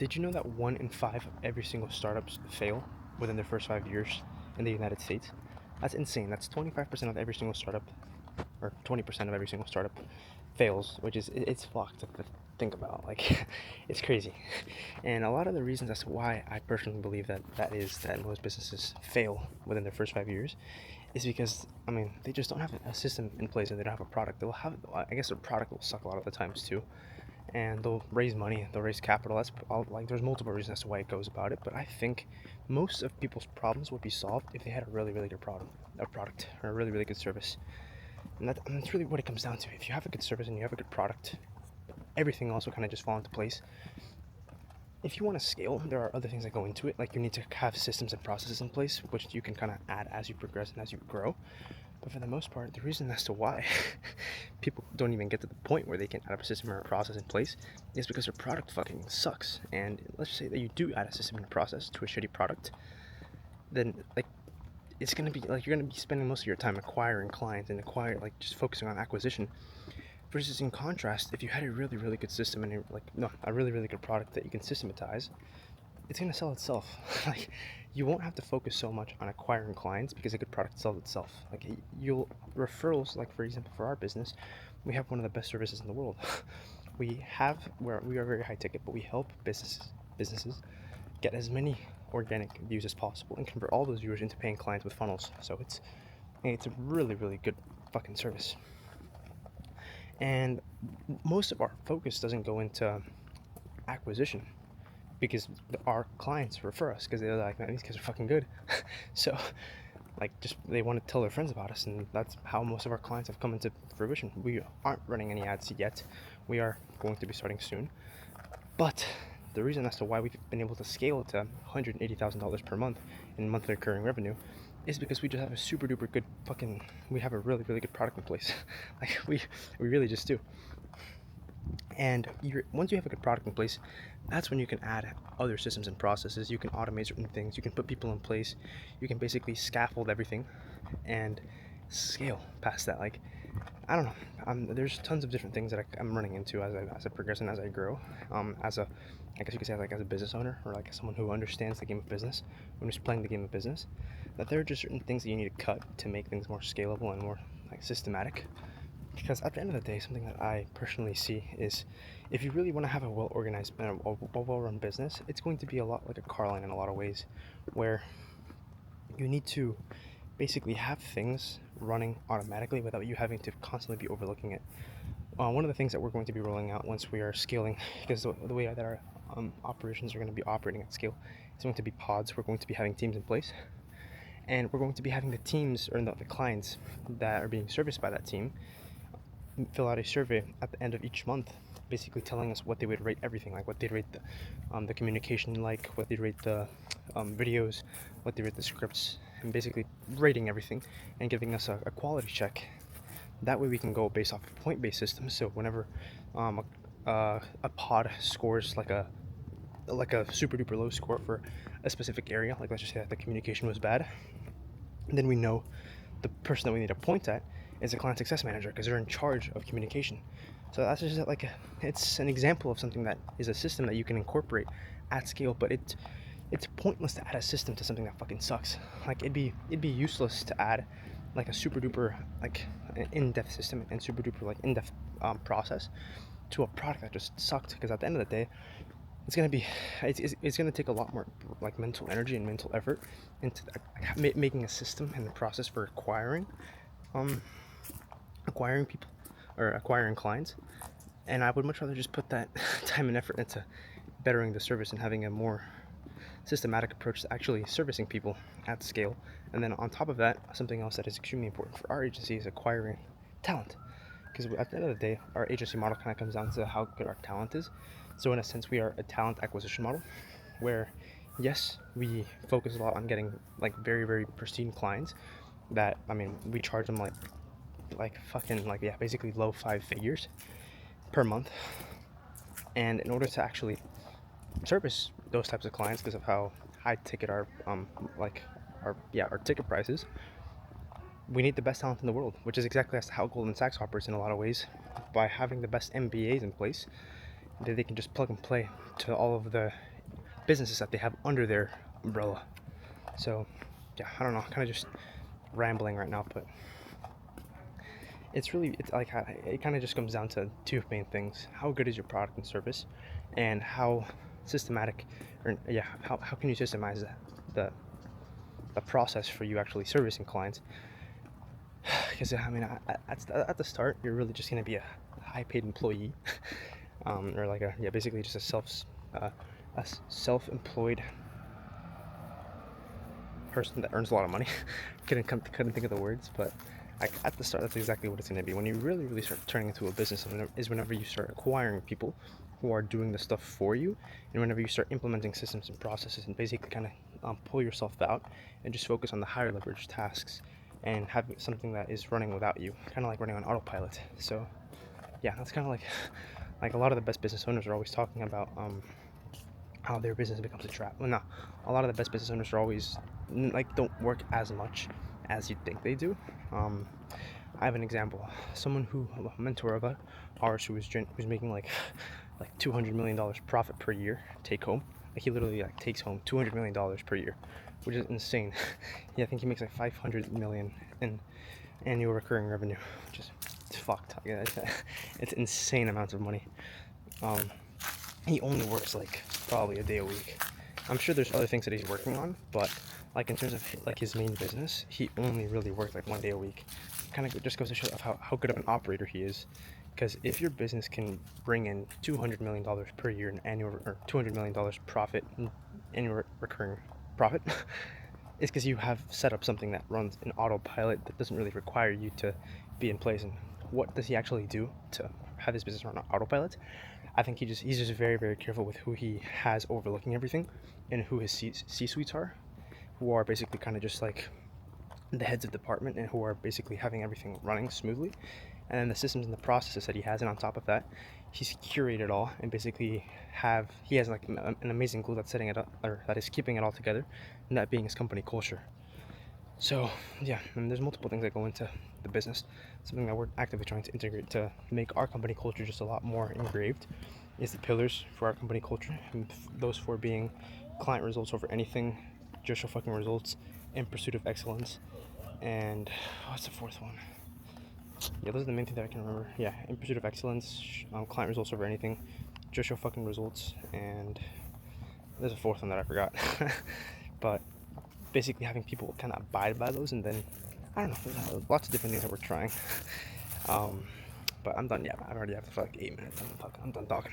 Did you know that 1 in 5 of every single startups fail within their first 5 years in the United States? That's insane. That's 25% of every single startup, or 20% of every single startup fails, which is it's fucked to think about. Like, it's crazy. And a lot of the reasons as to why I personally believe that most businesses fail within their first 5 years is because they just don't have a system in place and they don't have a product. They'll have, I guess, their product will suck a lot of the times too, and they'll raise money, they'll raise capital. Like, there's multiple reasons as to why it goes about it, but I think most of people's problems would be solved if they had a really, really good product or a really, really good service. And that's really what it comes down to. If you have a good service and you have a good product, everything else will kind of just fall into place. If you want to scale, there are other things that go into it. Like, you need to have systems and processes in place, which you can kind of add as you progress and as you grow. But for the most part, the reason as to why people don't even get to the point where they can add a system or a process in place is because their product fucking sucks. And let's just say that you do add a system and a process to a shitty product, then like it's gonna be like you're gonna be spending most of your time acquiring clients and just focusing on acquisition. Versus in contrast, if you had a really, really good system and a really, really good product that you can systematize, it's gonna sell itself. Like, you won't have to focus so much on acquiring clients because a good product sells itself. Like, you'll referrals. Like, for example, for our business, we have one of the best services in the world. We are very high ticket, but we help businesses get as many organic views as possible and convert all those viewers into paying clients with funnels. So it's a really, really good fucking service. And most of our focus doesn't go into acquisition because our clients refer us because they're like, man, these guys are fucking good. So, like, just they want to tell their friends about us, and that's how most of our clients have come into fruition. We aren't running any ads yet. We are going to be starting soon. But the reason as to why we've been able to scale to $180,000 per month in monthly recurring revenue is because we just have a super duper good we have a really, really good product in place. Like, we really just do. And once you have a good product in place, that's when you can add other systems and processes. You can automate certain things. You can put people in place. You can basically scaffold everything and scale past that. Like, I don't know. There's tons of different things that I'm running into as I progress and as I grow. I guess you could say, like, as a business owner, or like as someone who understands the game of business, when who's playing the game of business, that there are just certain things that you need to cut to make things more scalable and more like systematic. Because at the end of the day, something that I personally see is, if you really want to have a well-organized, well-run business, it's going to be a lot like a car line in a lot of ways, where you need to basically have things running automatically without you having to constantly be overlooking it. One of the things that we're going to be rolling out once we are scaling, because the way that our operations are going to be operating at scale, is going to be pods. We're going to be having teams in place, and we're going to be having the teams, or the clients that are being serviced by that team, fill out a survey at the end of each month, basically telling us what they would rate everything, like what they rate the communication, like what they rate the videos, what they rate the scripts, and basically rating everything and giving us a quality check. That way we can go based off a point-based system. So whenever a pod scores like a super duper low score for a specific area, like let's just say that the communication was bad, then we know the person that we need to point at is a client success manager, because they're in charge of communication. So that's just it's an example of something that is a system that you can incorporate at scale. But it's pointless to add a system to something that fucking sucks. Like, it'd be useless to add like a super duper like in-depth system and super duper like in-depth process to a product that just sucked. Because at the end of the day, it's gonna take a lot more like mental energy and mental effort into making a system and the process for acquiring people or acquiring clients. And I would much rather just put that time and effort into bettering the service and having a more systematic approach to actually servicing people at scale. And then on top of that, something else that is extremely important for our agency is acquiring talent. Because at the end of the day, our agency model kind of comes down to how good our talent is. So in a sense, we are a talent acquisition model where, yes, we focus a lot on getting like very, very pristine clients that, we charge them basically low 5 figures per month. And in order to actually service those types of clients, because of how high ticket our ticket prices, we need the best talent in the world, which is exactly as how Goldman Sachs operates in a lot of ways, by having the best MBAs in place that they can just plug and play to all of the businesses that they have under their umbrella. So yeah, I don't know, kind of just rambling right now, but it's like it kind of just comes down to two main things: how good is your product and service, and how systematic, or yeah, how can you systemize the the process for you actually servicing clients. Because I mean, at the start, you're really just gonna be a high-paid employee, or like a, yeah, basically just uh, a self-employed person that earns a lot of money. Couldn't think of the words, but like at the start, that's exactly what it's gonna be. When you really start turning into a business, is whenever you start acquiring people who are doing the stuff for you, and whenever you start implementing systems and processes, and basically kind of pull yourself out and just focus on the higher leverage tasks and have something that is running without you, kind of like running on autopilot. So yeah, that's kind of like like a lot of the best business owners are always talking about how their business becomes a trap. Well, no, a lot of the best business owners are always like don't work as much as you think they do. Um, I have an example. Someone who a mentor of ours who's making like $200 million profit per year take home. Like he literally like takes home $200 million per year, which is insane. Yeah, I think he makes like 500 million in annual recurring revenue, which is it's fucked. Yeah, it's insane amounts of money. Um, he only works like probably a day a week. I'm sure there's other things that he's working on, but like in terms of like his main business, he only really works like one day a week. Kind of just goes to show how good of an operator he is. Because if your business can bring in $200 million per year in annual, or $200 million profit in annual recurring profit, it's because you have set up something that runs in autopilot that doesn't really require you to be in place. And what does he actually do to have his business run on autopilot? I think he's just very careful with who he has overlooking everything, and who his C suites are, who are basically kind of just like the heads of department, and who are basically having everything running smoothly. And then the systems and the processes that he has, and on top of that, he's curated all, and basically he has like an amazing glue that's setting it up, or that is keeping it all together, and that being his company culture. So yeah, and there's multiple things that go into the business. Something that we're actively trying to integrate to make our company culture just a lot more engraved is the pillars for our company culture, and those four being client results over anything, just show fucking results, in pursuit of excellence, and what's the fourth one? Yeah, those are the main things that I can remember. Yeah, in pursuit of excellence, client results over anything, just show fucking results, and there's a fourth one that I forgot. But basically having people kind of abide by those, and then I don't know, there's lots of different things that we're trying. Um, but I'm done. Yeah, I've already have for like 8 minutes. I'm done talking.